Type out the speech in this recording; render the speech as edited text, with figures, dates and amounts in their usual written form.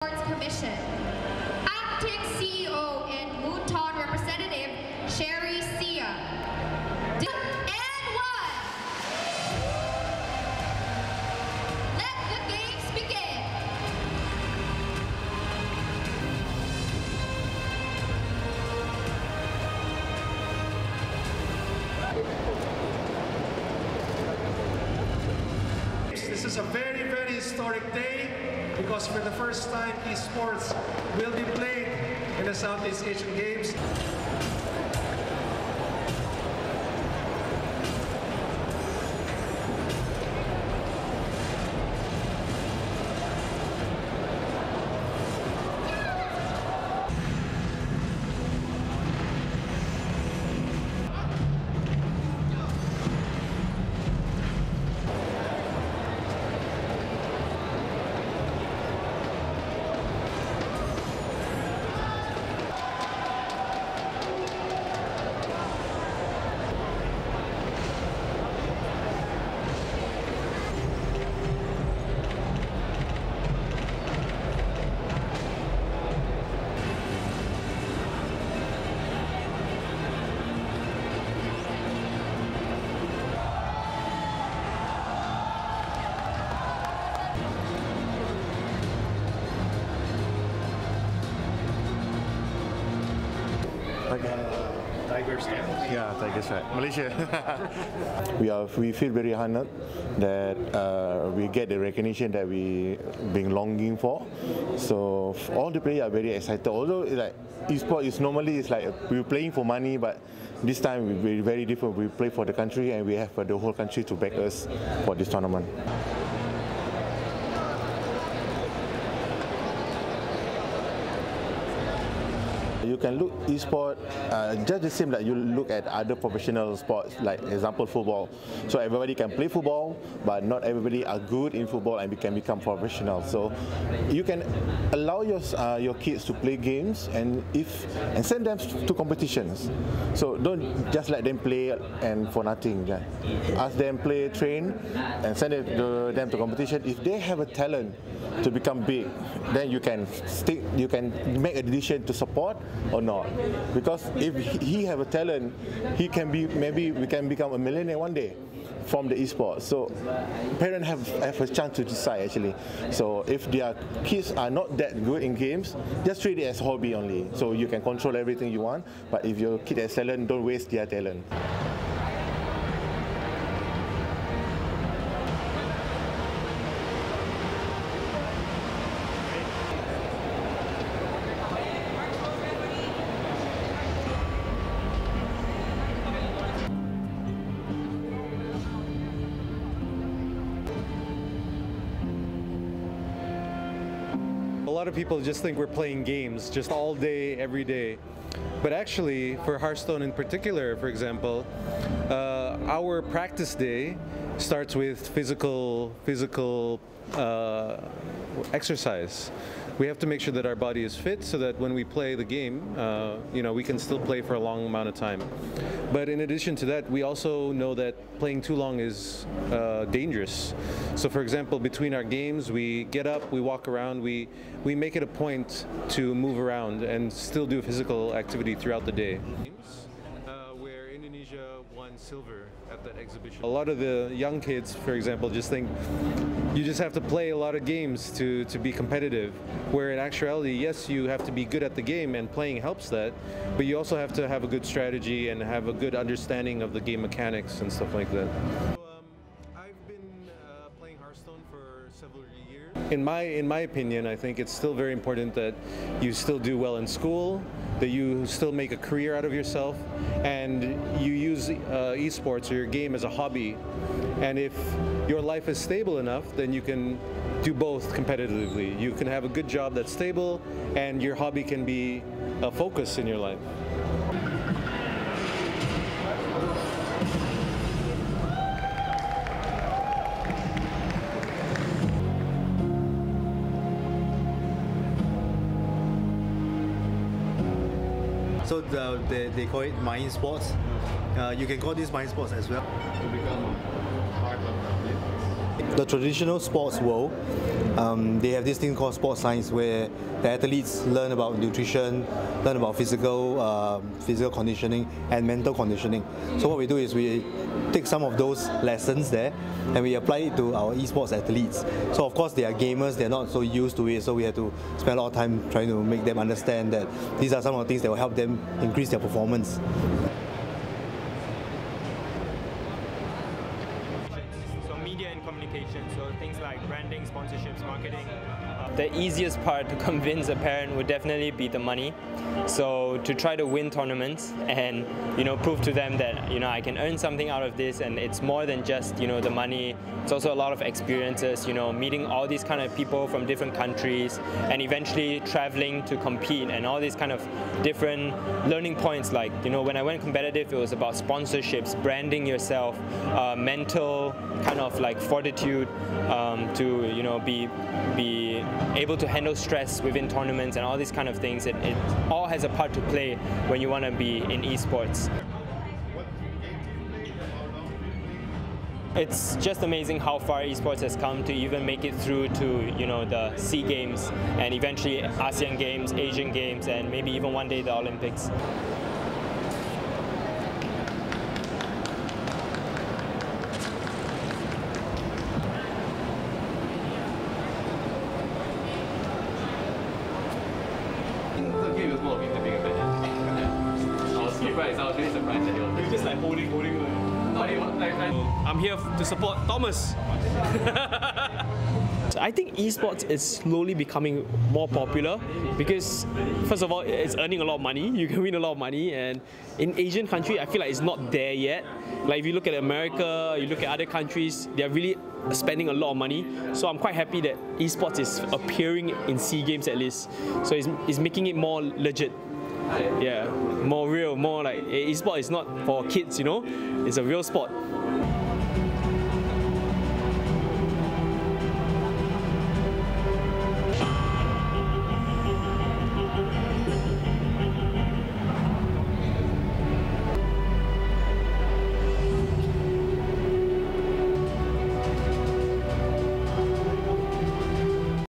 Esports Commission. Acting CEO and Mooton representative, Sherry Sia. And one. Let the games begin. This is a very, very historic day because for the first time, esports will be played in the Southeast Asian Games. Tigers. Yeah, Tigers, right. Malaysia. we feel very honored that we get the recognition that we been longing for. So all the players are very excited. Although like esports is normally like we're playing for money, but this time we're very different. We play for the country and we have the whole country to back us for this tournament. You can look esport just the same like you look at other professional sports, like example football. So everybody can play football, but not everybody are good in football and can become professional. So you can allow your kids to play games and send them to competitions. So don't just let them play and for nothing. Yeah. Ask them play, train, and send them to competition. If they have a talent to become big, then you can make a decision to support or not. Because if he have a talent, maybe we can become a millionaire one day from the esports. So parents have a chance to decide actually. So if their kids are not that good in games, just treat it as hobby only. So you can control everything you want, but if your kid has talent, don't waste their talent. A lot of people just think we're playing games just all day, every day. But actually, for Hearthstone in particular, for example, our practice day starts with physical exercise. We have to make sure that our body is fit so that when we play the game, we can still play for a long amount of time. But in addition to that, we also know that playing too long is dangerous. So for example, between our games, we get up, we walk around, we make it a point to move around and still do physical activity throughout the day. Where Indonesia won silver at that exhibition. A lot of the young kids, for example, just think you just have to play a lot of games to be competitive, where in actuality, yes, you have to be good at the game and playing helps that, but you also have to have a good strategy and have a good understanding of the game mechanics and stuff like that. I've been playing Hearthstone for several years. In my opinion, I think it's still very important that you still do well in school, that you still make a career out of yourself, and you use esports or your game as a hobby. And if your life is stable enough, then you can do both competitively. You can have a good job that's stable, and your hobby can be a focus in your life. So they call it mind sports. You can call this mind sports as well. To become part of the the traditional sports world, they have this thing called sports science where the athletes learn about nutrition, learn about physical conditioning and mental conditioning. So what we do is we take some of those lessons there and we apply it to our esports athletes. So of course they are gamers, they're not so used to it, so we have to spend a lot of time trying to make them understand that these are some of the things that will help them increase their performance. So media and communication, so things like branding, sponsorships, marketing. The easiest part to convince a parent would definitely be the money. So to try to win tournaments and prove to them that I can earn something out of this, and it's more than just the money. It's also a lot of experiences, meeting all these kind of people from different countries and eventually traveling to compete and all these kind of different learning points. Like when I went competitive, it was about sponsorships, branding yourself, mental kind of like fortitude to be able to handle stress within tournaments and all these kind of things. It all has a part to play when you want to be in esports. It's just amazing how far esports has come to even make it through to the SEA Games and eventually ASEAN Games, Asian Games, and maybe even one day the Olympics. I'm here to support Thomas. I think esports is slowly becoming more popular because, first of all, it's earning a lot of money. You can win a lot of money, and in Asian countries, I feel like it's not there yet. Like if you look at America, you look at other countries, they're really spending a lot of money. So I'm quite happy that esports is appearing in SEA Games at least. So it's making it more legit. Yeah, more real, more like esports is not for kids, it's a real sport.